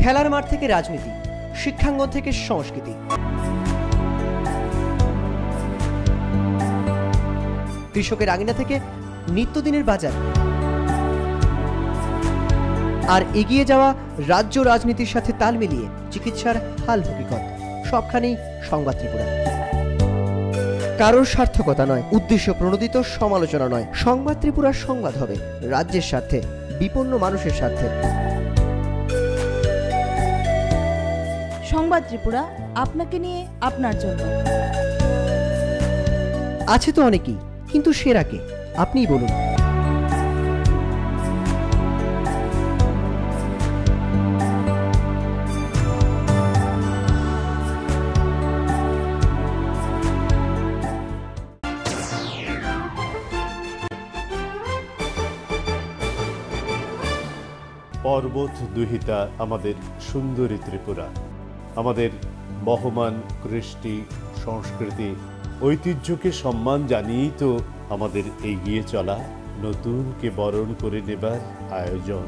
খেলার মাঠ থেকে রাজনীতি, শিক্ষাঙ্গন থেকে সংস্কৃতি, কৃষকের আঙিনা থেকে নিত্যদিনের বাজার, আর এগিয়ে যাওয়া রাজ্য রাজনীতির সাথে তাল মিলিয়ে চিকিৎসার হাল হকিকত, সবখানেই সংবাদ ত্রিপুরা। কারোর সার্থকতা নয়, উদ্দেশ্য প্রণোদিত সমালোচনা নয়, সংবাদ ত্রিপুরার সংবাদ হবে রাজ্যের স্বার্থে, বিপন্ন মানুষের স্বার্থে। সংবাদ ত্রিপুরা আপনাকে নিয়ে, আপনার জন্য। আছে তো অনেকেই, কিন্তু সেরা কে? আপনিই বলুন। পর্বত দুহিতা আমাদের সুন্দরী ত্রিপুরা, আমাদের বহমান কৃষ্টি, সংস্কৃতি, ঐতিহ্যকে সম্মান জানিয়েই তো আমাদের এগিয়ে চলা, নতুনকে বরণ করে নেবার আয়োজন।